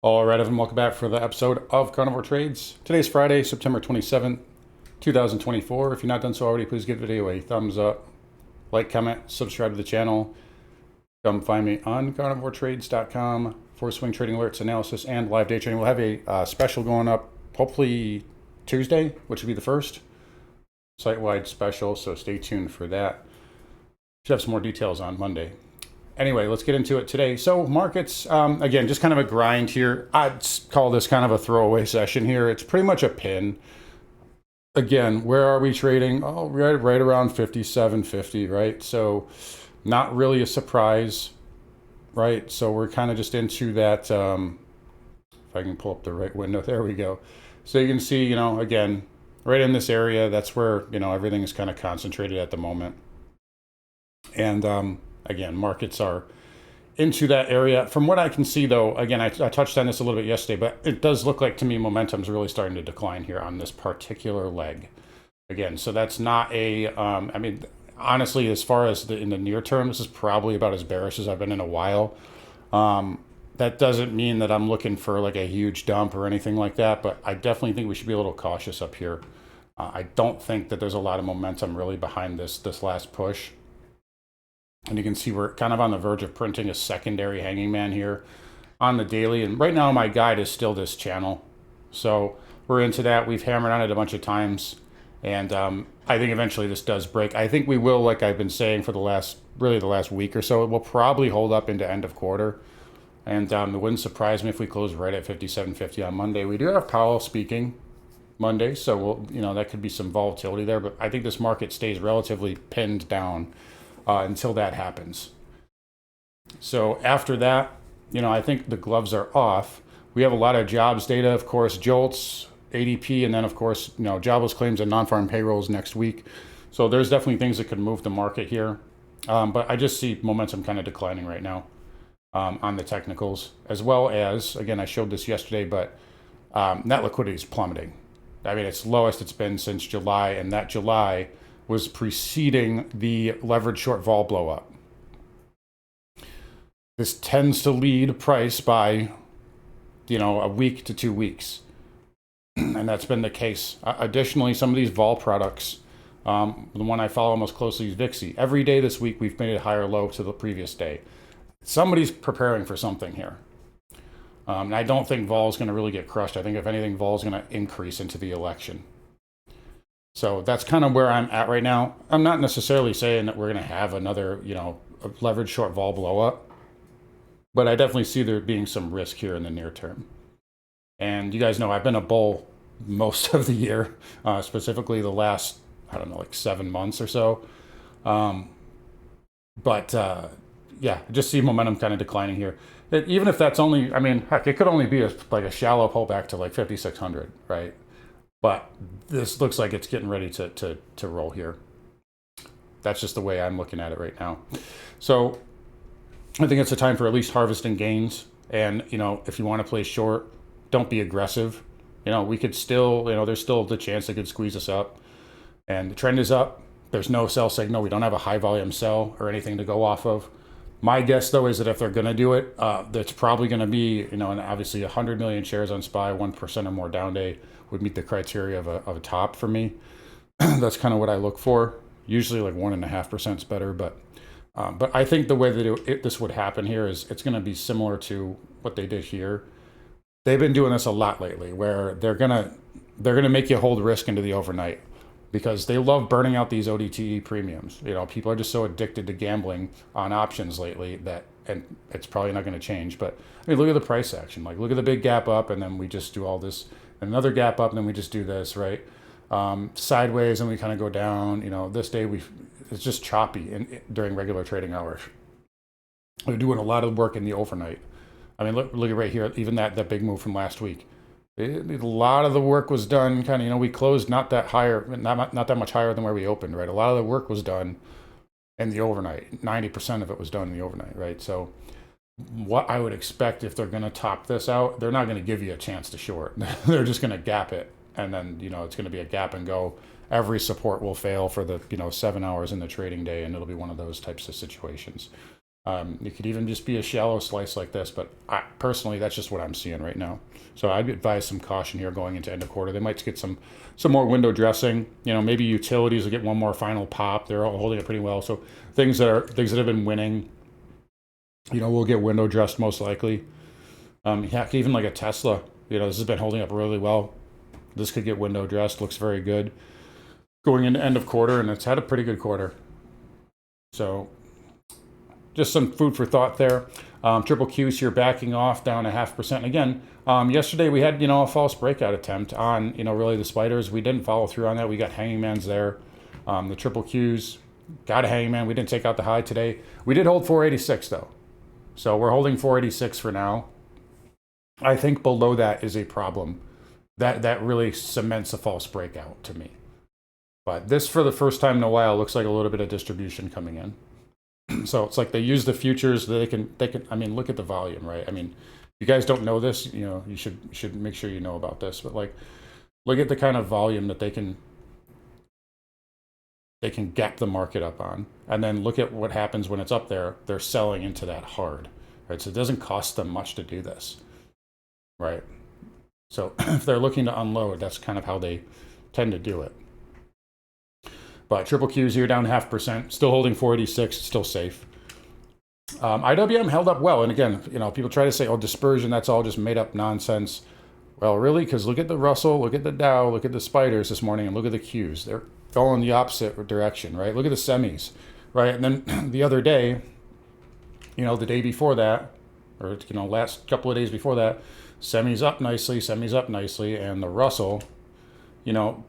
All right, everyone, welcome back for the episode of Carnivore Trades. Today's Friday, September 27th, 2024. If you're not done so already, please give the video a thumbs up, like, comment, subscribe to the channel. Come find me on carnivoretrades.com for swing trading alerts, analysis, and live day trading. We'll have a special going up hopefully Tuesday, which will be the first site-wide special, so stay tuned for that. Should have some more details on Monday. Anyway, let's get into it today. So markets, again, just kind of a grind here. I'd call this kind of a throwaway session here. It's pretty much a pin. Again, where are we trading? Oh, right around 57.50, right? So not really a surprise, right? So we're kind of just into that, if I can pull up the right window, there we go. So you can see, again, right in this area, that's where, everything is kind of concentrated at the moment. And again, markets are into that area. From what I can see, though, again, I touched on this a little bit yesterday, but it does look like to me momentum's really starting to decline here on this particular leg. Again, so that's not I mean, honestly, as far as in the near term, this is probably about as bearish as I've been in a while. That doesn't mean that I'm looking for like a huge dump or anything like that, but I definitely think we should be a little cautious up here. I don't think that there's a lot of momentum really behind this last push. And you can see we're kind of on the verge of printing a secondary hanging man here on the daily. And right now my guide is still this channel. So we're into that. We've hammered on it a bunch of times. And I think eventually this does break. I think we will, like I've been saying for the last week or so, it will probably hold up into end of quarter. And it wouldn't surprise me if we close right at 57.50 on Monday. We do have Powell speaking Monday, so that could be some volatility there. But I think this market stays relatively pinned down until that happens. So after that, I think the gloves are off. We have a lot of jobs data, of course, JOLTS, ADP, and then, of course, jobless claims and non-farm payrolls next week. So there's definitely things that could move the market here. But I just see momentum kind of declining right now on the technicals, as well as, again, I showed this yesterday, but net liquidity is plummeting. I mean, it's lowest it's been since July, and that July was preceding the leverage short vol blow up. This tends to lead price by, a week to 2 weeks. And that's been the case. Additionally, some of these vol products, the one I follow most closely is VIXI. Every day this week, we've made it higher low to the previous day. Somebody's preparing for something here. And I don't think vol is going to really get crushed. I think, if anything, vol is going to increase into the election. So that's kind of where I'm at right now. I'm not necessarily saying that we're going to have another, a leverage short vol blow up, but I definitely see there being some risk here in the near term. And you guys know I've been a bull most of the year, specifically the last, like 7 months or so. Yeah, I just see momentum kind of declining here. Even if that's only, heck, it could only be like a shallow pullback to like 5,600, right? But this looks like it's getting ready to roll here. That's just the way I'm looking at it right now. So I think it's a time for at least harvesting gains. And, if you want to play short, don't be aggressive. We could still, there's still the chance they could squeeze us up. And the trend is up. There's no sell signal. We don't have a high volume sell or anything to go off of. My guess, though, is that if they're going to do it, that's probably going to be, and obviously 100 million shares on SPY, 1% or more down day would meet the criteria of a top for me. That's kind of what I look for. Usually like 1.5% is better, but I think the way that this would happen here is it's going to be similar to what they did here. They've been doing this a lot lately, where they're gonna make you hold risk into the overnight, because they love burning out these ODTE premiums. People are just so addicted to gambling on options lately that, and it's probably not going to change. But look at the price action. Like, look at the big gap up, and then we just do all this. Another gap up, and then we just do this, right? Sideways, and we kind of go down. This day it's just choppy during regular trading hours. We're doing a lot of work in the overnight. Look at right here. Even that big move from last week. A lot of the work was done kind of, we closed not that much higher than where we opened, right? A lot of the work was done in the overnight. 90% of it was done in the overnight, right? So what I would expect, if they're going to top this out, they're not going to give you a chance to short. They're just going to gap it. And then, it's going to be a gap and go. Every support will fail for the, 7 hours in the trading day, and it'll be one of those types of situations. It could even just be a shallow slice like this, but personally, that's just what I'm seeing right now. So I'd advise some caution here going into end of quarter. They might get some more window dressing. Maybe utilities will get one more final pop. They're all holding it pretty well. So things that have been winning, will get window dressed most likely. Heck, even like a Tesla, this has been holding up really well. This could get window dressed. Looks very good going into end of quarter, and it's had a pretty good quarter. So just some food for thought there. Triple Qs here backing off down 0.5%. Again, yesterday we had, a false breakout attempt on, really the spiders. We didn't follow through on that. We got hanging mans there. The triple Qs got a hanging man. We didn't take out the high today. We did hold 486 though. So we're holding 486 for now. I think below that is a problem. That really cements a false breakout to me. But this, for the first time in a while, looks like a little bit of distribution coming in. So it's like they use the futures. They can. I mean, look at the volume, right? I mean, you guys don't know this. You should make sure you know about this. But like, look at the kind of volume that they can gap the market up on, and then look at what happens when it's up there. They're selling into that hard, right? So it doesn't cost them much to do this, right? So if they're looking to unload, that's kind of how they tend to do it. But triple Qs here down 0.5%, still holding 486, still safe. IWM held up well. And again, people try to say, oh, dispersion, that's all just made up nonsense. Well, really, because look at the Russell, look at the Dow, look at the spiders this morning, and look at the Qs. They're going the opposite direction, right? Look at the semis, right? And then the other day, the day before that, or, last couple of days before that, semis up nicely, and the Russell,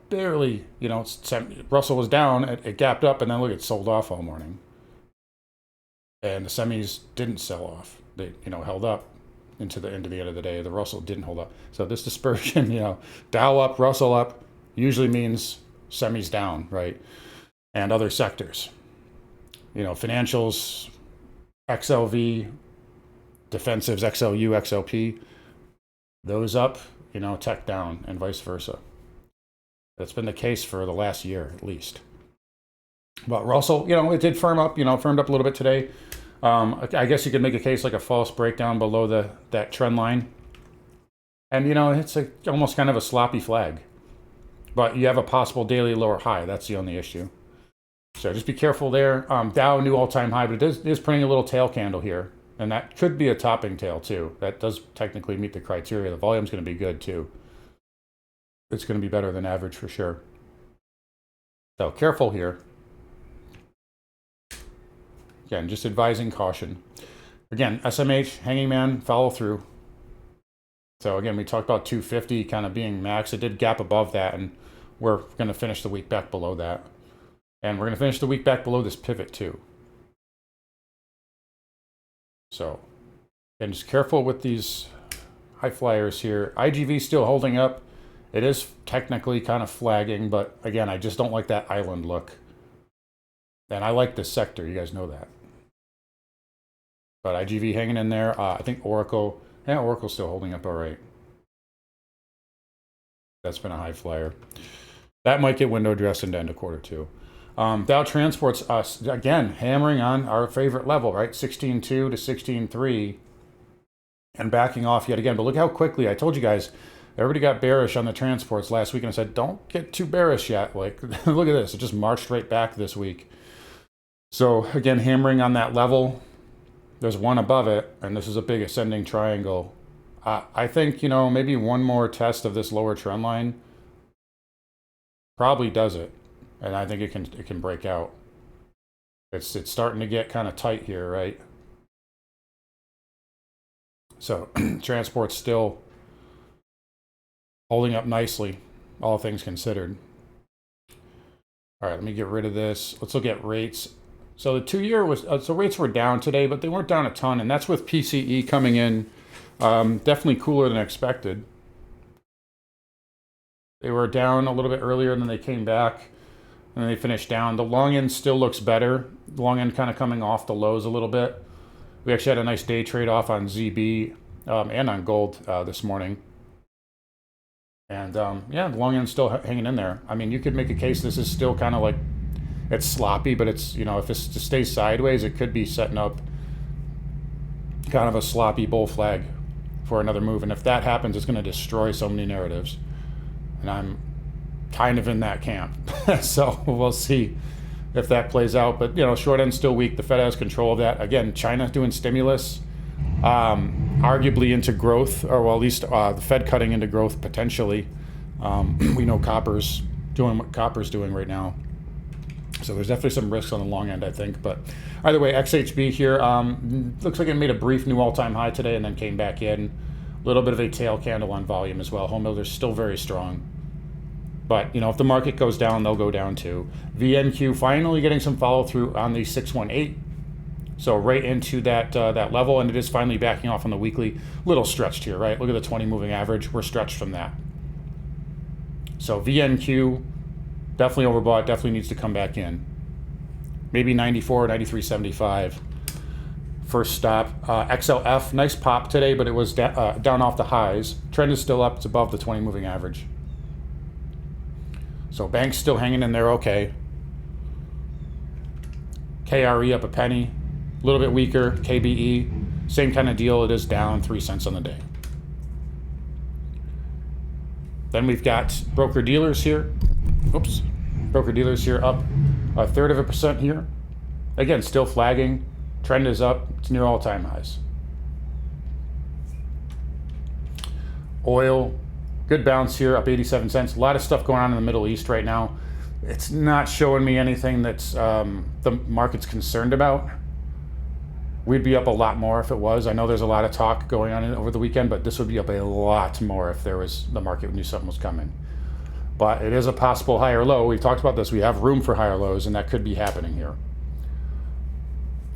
barely, Russell was down, it gapped up, and then look, it sold off all morning. And the semis didn't sell off. They, held up into the end of the day. The Russell didn't hold up. So this dispersion, Dow up, Russell up, usually means semis down, right? And other sectors. Financials, XLV, defensives, XLU, XLP, those up, tech down, and vice versa. That's been the case for the last year, at least. But Russell, it did firm up, firmed up a little bit today. I guess you could make a case like a false breakdown below that trend line. And, it's almost kind of a sloppy flag. But you have a possible daily lower high. That's the only issue. So just be careful there. Dow, new all-time high, but it is printing a little tail candle here. And that could be a topping tail, too. That does technically meet the criteria. The volume's going to be good, too. It's going to be better than average for sure. So careful here. Again, just advising caution. Again, SMH, hanging man, follow through. So again, we talked about 250 kind of being max. It did gap above that, and we're going to finish the week back below that. And we're going to finish the week back below this pivot too. So, again, just careful with these high flyers here. IGV still holding up. It is technically kind of flagging, but again, I just don't like that island look. And I like this sector, you guys know that. But IGV hanging in there. I think Oracle, Oracle's still holding up all right. That's been a high flyer. That might get window dressed into end of quarter too. Dow Transport's us again hammering on our favorite level, right? 16.2 to 16.3, and backing off yet again. But look how quickly, I told you guys, everybody got bearish on the transports last week, and I said, don't get too bearish yet. Like, look at this. It just marched right back this week. So again, hammering on that level. There's one above it, and this is a big ascending triangle. I think, maybe one more test of this lower trend line probably does it. And I think it can break out. It's starting to get kind of tight here, right? So transport's still holding up nicely, all things considered. All right, let me get rid of this. Let's look at rates. So the 2-year was, so rates were down today, but they weren't down a ton, and that's with PCE coming in definitely cooler than expected. They were down a little bit earlier, and then they came back, and then they finished down. The long end still looks better. The long end kind of coming off the lows a little bit. We actually had a nice day trade off on ZB and on gold this morning. And yeah, the long end's still hanging in there. I mean, you could make a case this is still kind of like, it's sloppy, but it's, if this just stays sideways, it could be setting up kind of a sloppy bull flag for another move. And if that happens, it's going to destroy so many narratives. And I'm kind of in that camp. So we'll see if that plays out. But, you know, short end's still weak. The Fed has control of that. Again, China doing stimulus, arguably into growth, or well, at least the Fed cutting into growth potentially. We know copper's doing what copper's doing right now. So there's definitely some risks on the long end, I think. But either way, XHB here looks like it made a brief new all-time high today and then came back in. A little bit of a tail candle on volume as well. Home builders still very strong. But, you know, if the market goes down, they'll go down too. VNQ finally getting some follow-through on the 618. So right into that that level, and it is finally backing off on the weekly. Little stretched here, right? Look at the 20 moving average. We're stretched from that. So VNQ, definitely overbought, definitely needs to come back in. Maybe 94, 93.75. First stop. XLF, nice pop today, but it was down off the highs. Trend is still up. It's above the 20 moving average. So bank's still hanging in there okay. KRE up a penny. A little bit weaker. KBE, same kind of deal. It is down 3 cents on the day. Then we've got broker dealers here. Oops. Broker dealers here up 1/3% here. Again, still flagging. Trend is up. It's near all-time highs. Oil, good bounce here, up 87 cents. A lot of stuff going on in the Middle East right now. It's not showing me anything that's the market's concerned about. We'd be up a lot more if it was. I know there's a lot of talk going on over the weekend, but this would be up a lot more if the market knew something was coming. But it is a possible higher low. We've talked about this. We have room for higher lows, and that could be happening here.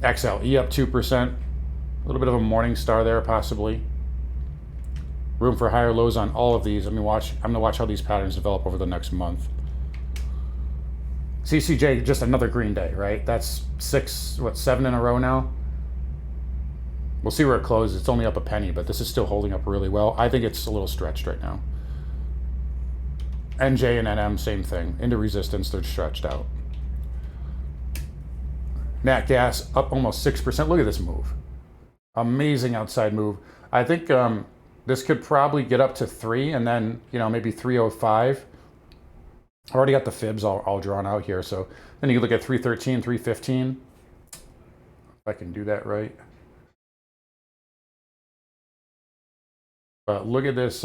XLE up 2%. A little bit of a morning star there, possibly. Room for higher lows on all of these. I'm going to watch how these patterns develop over the next month. CCJ, just another green day, right? That's 7 in a row now. We'll see where it closes. It's only up a penny, but this is still holding up really well. I think it's a little stretched right now. NJ and NM, same thing. Into resistance, they're stretched out. Nat gas up almost 6%. Look at this move. Amazing outside move. I think this could probably get up to 3 and then, you know, maybe 305. I already got the fibs all drawn out here. So then you can look at 313, 315. If I can do that right. But look at this. It's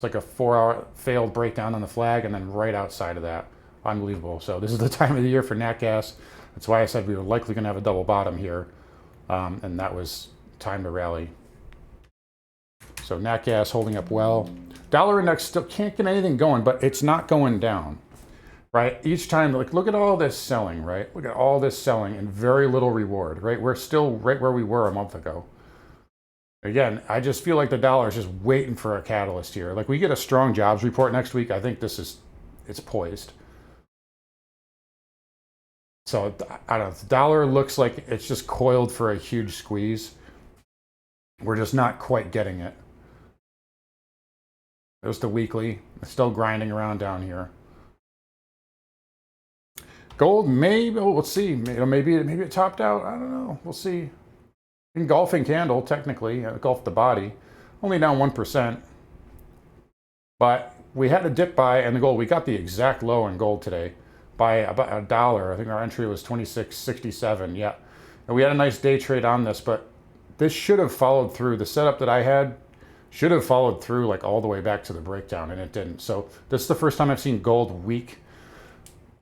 like a 4-hour failed breakdown on the flag and then right outside of that. Unbelievable. So this is the time of the year for nat gas. That's why I said we were likely going to have a double bottom here. And that was time to rally. So nat gas holding up well. Dollar index still can't get anything going, but it's not going down, right? Each time, like, look at all this selling, right? Look at all this selling and very little reward, right? We're still right where we were a month ago. Again, I just feel like the dollar is just waiting for a catalyst here. Like, we get a strong jobs report next week. I think it's poised. So I don't know. The dollar looks like it's just coiled for a huge squeeze. We're just not quite getting it. There's the weekly. It's still grinding around down here. Gold, maybe, let's see. Maybe it topped out. I don't know. We'll see. Engulfing candle, technically, engulfed the body. Only down 1%. But we had a dip buy in the gold. We got the exact low in gold today by about $1. I think our entry was 26.67. Yeah. And we had a nice day trade on this, but this should have followed through. The setup that I had should have followed through like all the way back to the breakdown, and it didn't. So this is the first time I've seen gold weak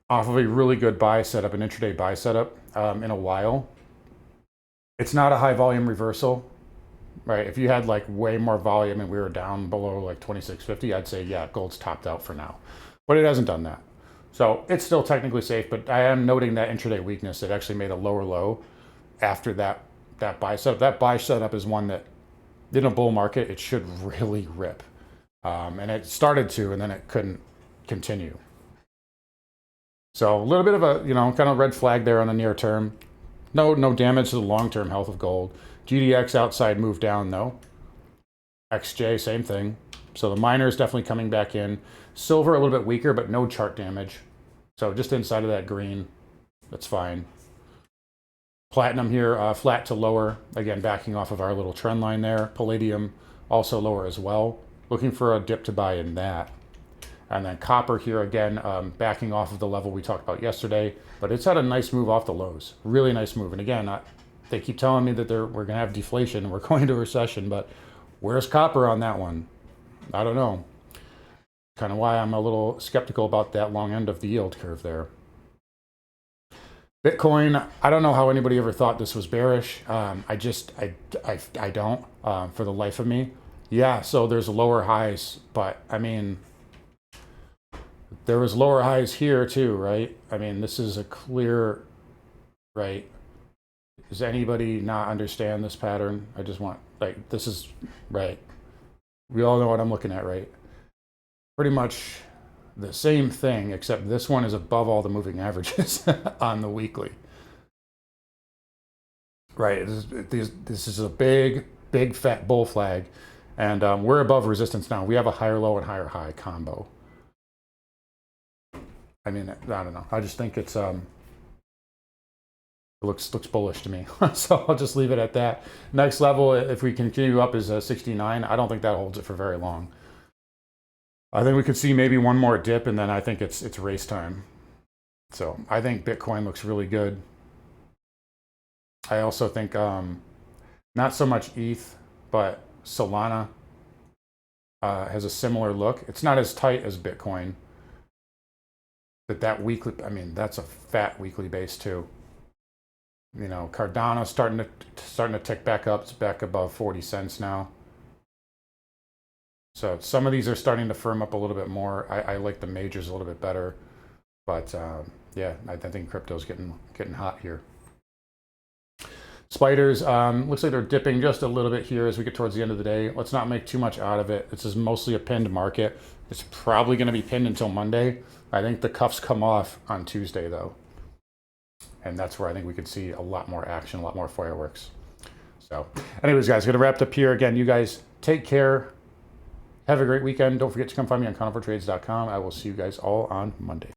off of a really good buy setup, an intraday buy setup in a while. It's not a high volume reversal, right? If you had like way more volume and we were down below like 26.50, I'd say, yeah, gold's topped out for now. But it hasn't done that. So it's still technically safe, but I am noting that intraday weakness. It actually made a lower low after that buy setup. That buy setup is one that in a bull market, it should really rip. And it started to, and then it couldn't continue. So a little bit of a, kind of red flag there on the near term. No damage to the long-term health of gold. GDX outside move down though. XJ, same thing. So the miner is definitely coming back in. Silver a little bit weaker, but no chart damage. So just inside of that green, that's fine. Platinum here, flat to lower, again, backing off of our little trend line there. Palladium also lower as well. Looking for a dip to buy in that. And then copper here, again, backing off of the level we talked about yesterday. But it's had a nice move off the lows. Really nice move. And again, they keep telling me that we're going to have deflation. We're going to a recession. But where's copper on that one? I don't know. Kind of why I'm a little skeptical about that long end of the yield curve there. Bitcoin, I don't know how anybody ever thought this was bearish. I don't, for the life of me. Yeah, so there's lower highs, but I mean, there was lower highs here too, right? I mean, this is a clear, right? Does anybody not understand this pattern? I just want, like, this is, right. We all know what I'm looking at, right? Pretty much the same thing, except this one is above all the moving averages on the weekly. Right, this is a big fat bull flag, and we're above resistance now. We have a higher low and higher high combo. I mean, I don't know. I just think it's it looks bullish to me. So I'll just leave it at that. Next level, if we continue up, is 69. I don't think that holds it for very long. I think we could see maybe one more dip, and then I think it's race time. So I think Bitcoin looks really good. I also think not so much ETH, but Solana has a similar look. It's not as tight as Bitcoin, but that weekly, I mean, that's a fat weekly base too. You know, Cardano's starting to tick back up. It's back above 40 cents now. So some of these are starting to firm up a little bit more. I like the majors a little bit better, but yeah, I think crypto's getting hot here. Spiders, looks like they're dipping just a little bit here as we get towards the end of the day. Let's not make too much out of it. This is mostly a pinned market. It's probably going to be pinned until Monday. I think the cuffs come off on Tuesday though, and that's where I think we could see a lot more action, a lot more fireworks. So anyways, guys, going to wrap it up here. Again, you guys take care. Have a great weekend. Don't forget to come find me on carnivoretrades.com. I will see you guys all on Monday.